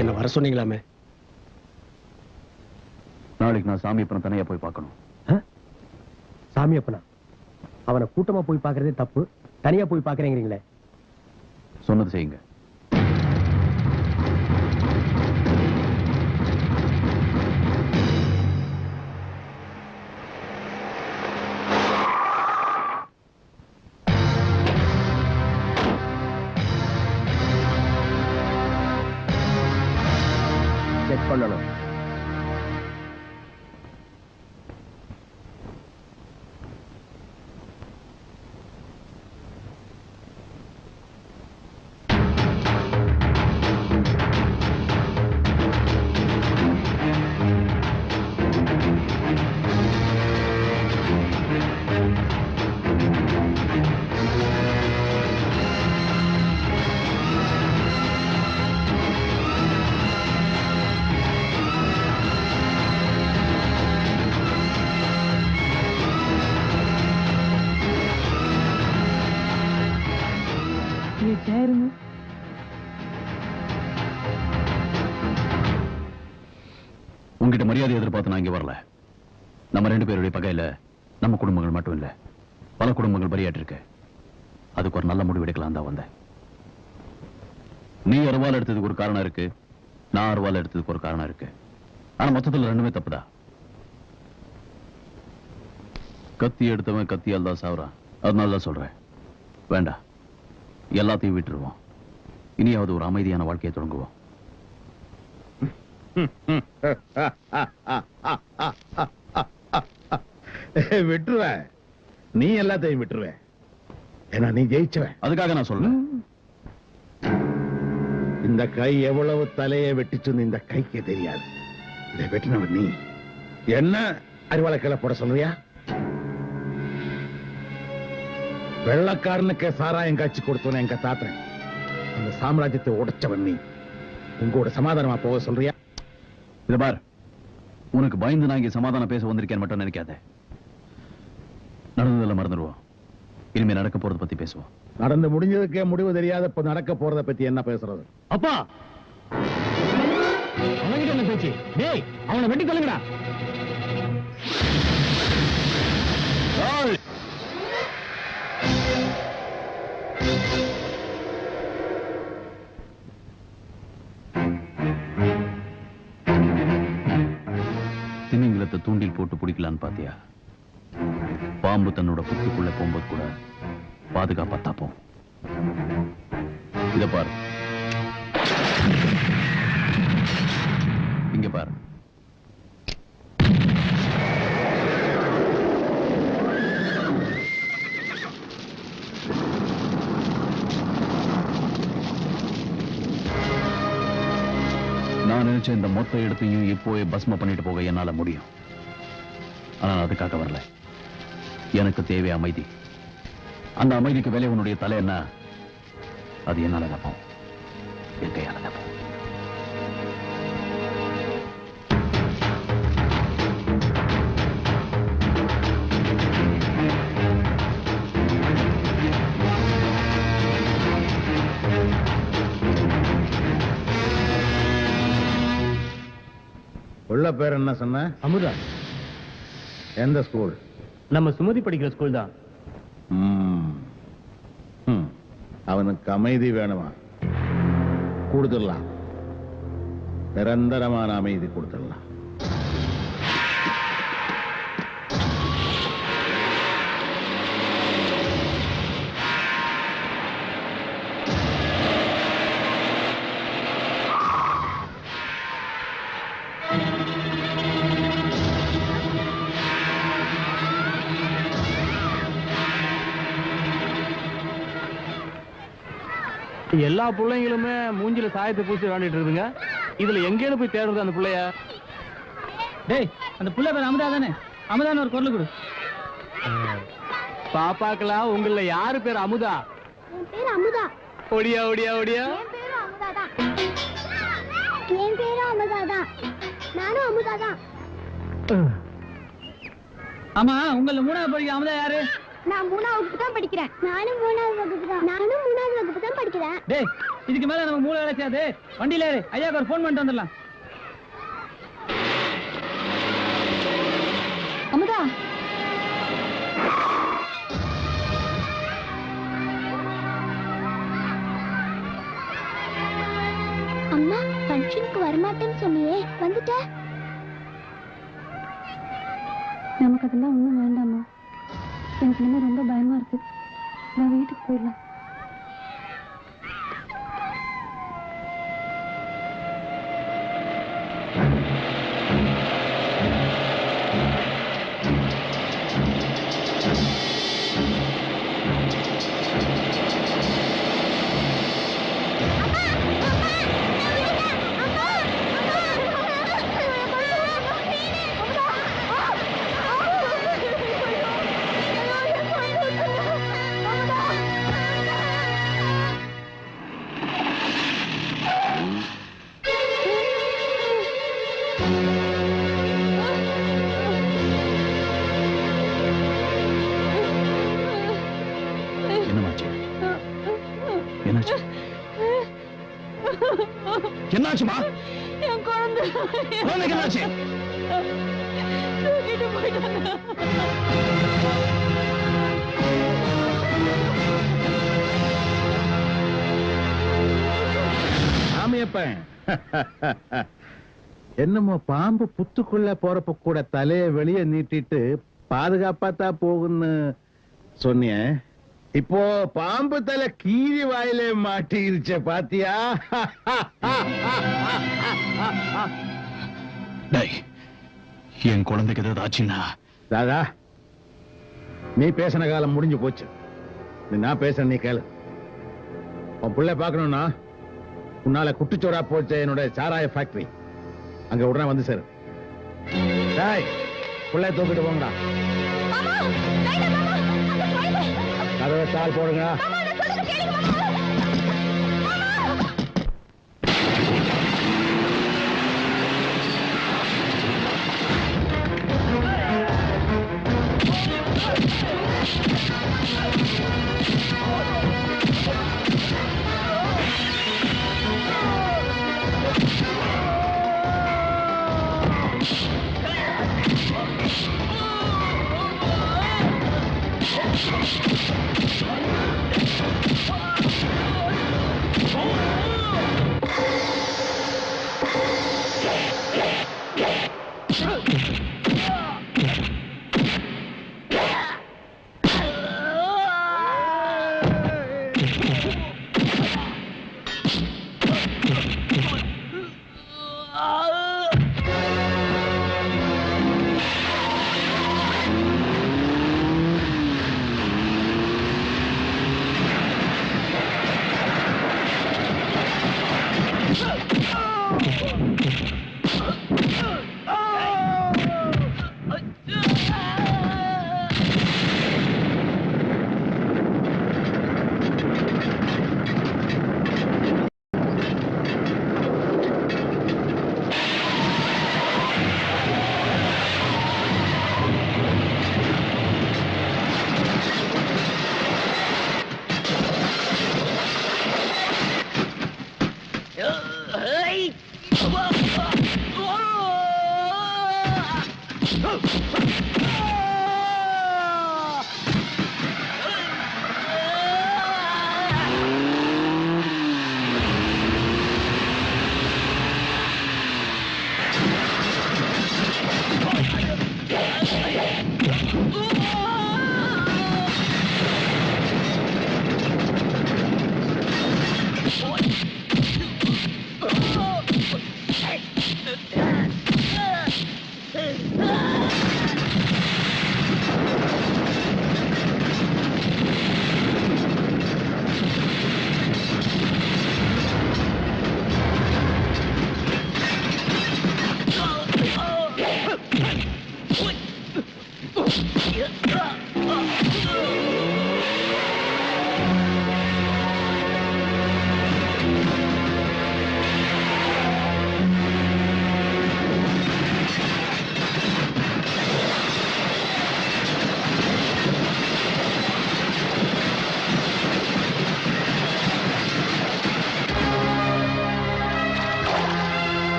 என்ன வர சொன்னீங்களாமே? நாளைக்கு நான் சாமியப்பனை தனியா போய் பார்க்கணும். சாமியப்பனா? அவனை கூட்டமா போய் பார்க்கறதே தப்பு, தனியா போய் பார்க்கறீங்களே. சொன்னது செய்யுங்க. செக் பண்ணணும். உங்ககிட்ட மரியாதை எதிர்பார்த்து நான் இங்க வரல. நம்ம 2 பேருடைய பகையில நம்ம குடும்பங்கள் மட்டும் இல்ல, பல குடும்பங்கள் பலியாட்டு இருக்கு. அதுக்கு ஒரு நல்ல முடிவு எடுக்கலாம் தான் வந்தேன். நீ அருவாள் எடுத்ததுக்கு ஒரு காரணம் இருக்கு, நான் அருவாள் எடுத்ததுக்கு ஒரு காரணம் இருக்கு. ஆனா மொத்தத்தில் ரெண்டுமே தப்புதான். கத்தி எடுத்தவன் கத்தியால் தான் சாவறான். அதனால தான் சொல்றேன், வேண்டாம், எல்லாத்தையும் விட்டுருவோம். இனியாவது ஒரு அமைதியான வாழ்க்கையை தொடங்குவோம். விட்டுருவேன், நீ எல்லாத்தையும் விட்டுருவேன். ஏன்னா நீ ஜெயிச்சவன். அதுக்காக நான் சொல்றேன், இந்த கை எவ்வளவு தலையை வெட்டிச்சுன்னு இந்த கைக்கு தெரியாது. இதை வெட்டினவன் நீ. என்ன அறிவாளை கீழே போட சொல்றியா? வெள்ளக்காரனுக்கு சாராயம் காட்சி கொடுத்தவன எங்க தாத்தன். அந்த சாம்ராஜ்யத்தை உடைச்சவன் நீ. உங்களோட சமாதானமா போக சொல்றியா? இத பார், உனக்கு பயந்து நான் இங்க சமாதானம் பேச வந்திருக்கேன் மட்டும் நினைக்காத. நடந்ததெல்லாம் மறந்துடுவோம். இனிமே நடக்க போறத பத்தி பேசுவோம். நடந்து முடிஞ்சதுக்கே முடிவு தெரியாத இப்ப நடக்க போறத பத்தி என்ன பேசுறது? அப்பா, அவன்கிட்ட என்ன பேச்சு? டேய், அவனை வெட்டி கொல்லுங்கடா. திமிங்கலத்தை தூண்டில் போட்டு பிடிக்கலான்னு பாத்தியா? பாம்பு தன்னோட புத்துக்குள்ள போகும்போது கூட பாதுகாப்பா தாப்போம். இத பாரு, இங்க பாரு. நான் நினைச்ச இந்த மொத்த இடத்தையும் இப்போவே பஸ்ம பண்ணிட்டு போக என்னால முடியும். ஆனா அதுக்காக வரல. எனக்கு தேவை அமைதி. அந்த அமைதிக்கு வேலை உன்னுடைய தலை என்ன? அது என்னால தப்போம், என் கையால தப்போம். உள்ள பேர் என்ன சொன்ன? அமுதா. எந்த ஸ்கூல்? நம்ம சுமதி படிக்கிற ஸ்கூல் தான். அவனுக்கு அமைதி வேணுமா? கொடுத்துடலாம், நிரந்தரமான அமைதி கொடுத்துடலாம். எல்லா பிள்ளைங்களுமே மூஞ்சில சாயத்தை பூசி விளையாண்டுட்டு இருக்குங்க. இதுல எங்கேன்னு போய் தேடுறது அந்த பிள்ளைய? டேய், அந்த புள்ள பேர் அமுதா தானே? அமுதான்னு ஒரு குரல் கொடு. பாப்பாக்கலாம், உங்கள யாரு பேர் அமுதா? என் பேர் அமுதா. ஒடியா ஒடியா ஒடியா. என் பேரும் அமுதா தான். என் பேரும் அமுதா தான். நானும் அமுதா தான். ஆமா, உங்கள 3வது படிக்கிற அமுதா யாரு? நான் 3வது வகுப்பு தான் படிக்கிறேன். நானும் 3வது வகுப்பு தான் படிக்கிறேன். டேய், இதுக்கு மேல நம்ம மூளை வேலை செய்யாது. வண்டியில ஏறு, ஐயாக்கு ஒரு ஃபோன் பண்ணிட்டு வந்துடலாம். அமுதா, அம்மா ஃபங்க்ஷனுக்கு வரமாட்டேன்னு சொன்னியே, வந்துட்ட? நமக்கு அதெல்லாம் ஒன்றும் வேண்டாமா. எனக்கு இன்னும் ரொம்ப பயமா இருக்கு. நான் வீட்டுக்கு போயிடலாம். என்னாச்சுமா? என் குழந்தை குழந்தைக்கு என்னாச்சு? தூக்கிட்டு போயிட்டாங்க. ஆமையப்பன், என்னமோ பாம்பு புத்துக்குள்ள போறப்ப கூட தலைய வெளியே நீட்டிட்டு பாதுகாப்பாத்தான் போகுன்னு சொன்னிய. இப்போ பாம்பு தலை கீரி வாயிலே மாட்டிருச்ச பாத்தியா? டேய், என் குழந்தைக்கு ஏதாவது ஆச்சுன்னா? தாதா, நீ பேசின காலம் முடிஞ்சு போச்சு. நான் பேசுறேன், நீ கேளு. உன் பிள்ளை பார்க்கணும்னா உன்னால குட்டிச்சோரா போச்ச என்னோட சாராய ஃபேக்டரி, அங்க உடனே வந்து சேரு. டேய், பிள்ளை தூக்கிட்டு போங்கடா. கதவை தாள் போடுங்க.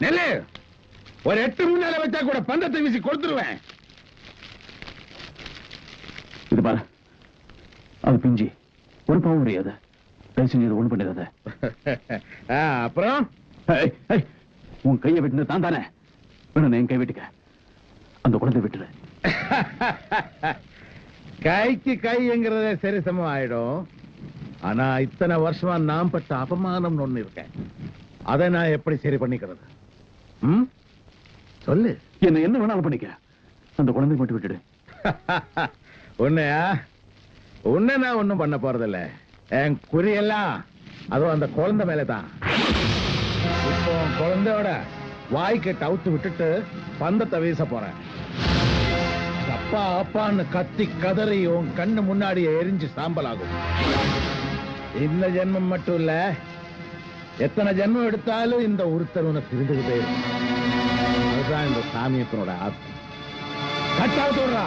நெல்லு ஒரு 8 முன்னால வச்சா கூட பந்தத்தை வீசி கொடுத்துருவேன். இது பாரு, அது பிஞ்சி ஒரு பாவம் முடியாது. பேசி ஒண்ணு பண்ணிடாத. அப்புறம் உன் கையை வெட்டினது தான் தானே? வேணும் என் கை வெட்டிக்க. அந்த குழந்தை விட்டுரு. கைக்கு கைங்கிறத சரி சமம் ஆயிடும். ஆனா இத்தனை வருஷமா நான் பட்ட அபமானம் ஒண்ணு இருக்கேன். அதை நான் எப்படி சரி பண்ணிக்கிறது? சொல்லு. என்ன வேணாலும் பண்ணிக்க. அந்த குழந்தை மட்டும் விட்டுடு. உன்னை நான் ஒண்ணும் பண்ண போறதில்ல. என் குறியெல்லாம் அதுவும் அந்த குழந்தை மேலதான். இப்போ குழந்தையோட வாய்க்கிட்ட அவுத்து விட்டுட்டு பந்தத்தை வீச போறேன். அப்பா அப்பான்னு கத்தி கதறி உன் கண்ணு முன்னாடியே எரிஞ்சு சாம்பல் ஆகும். இந்த ஜென்மம் மட்டும் இல்ல, எத்தனை ஜென்மம் எடுத்தாலும் இந்த ஒருத்தர் உனக்கு இருந்துகிட்டே இருக்கும். அதுதான் இந்த சாமியத்தினோட ஆத்மா. கட்டாவது விடுறா.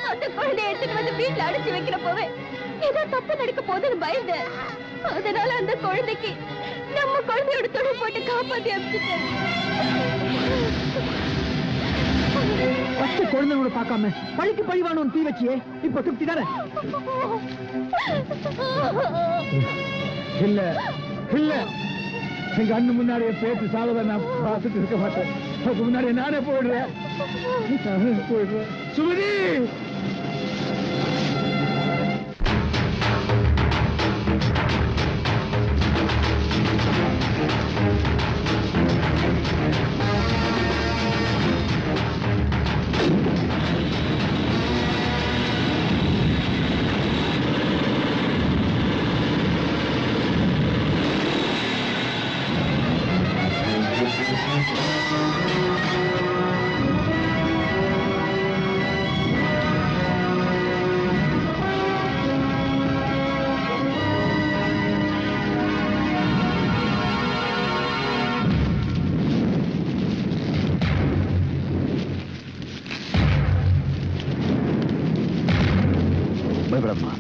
அந்த குழந்தைய எடுத்துட்டு வந்து வீட்டுல அடைச்சு வைக்கிறப்பவே ஏதோ தப்பு நடக்க போதுன்னு பயந்து, அதனால அந்த குழந்தைக்கு நம்ம குழந்தையோட துணை போட்டு காப்பாத்தி அனுப்பிச்சிட்டேன். குழந்தையோட பார்க்காம பழிக்கு பழிவானு தீ வச்சியே, இப்ப திருப்தி தானே? இல்ல இல்ல, எங்க அண்ணு முன்னாடியே பேசி சாவத நான் பார்த்துட்டு இருக்க மாட்டேன். அதுக்கு முன்னாடியே நானே போயிடுறேன். சுமதி, பயப்படாதம்மா.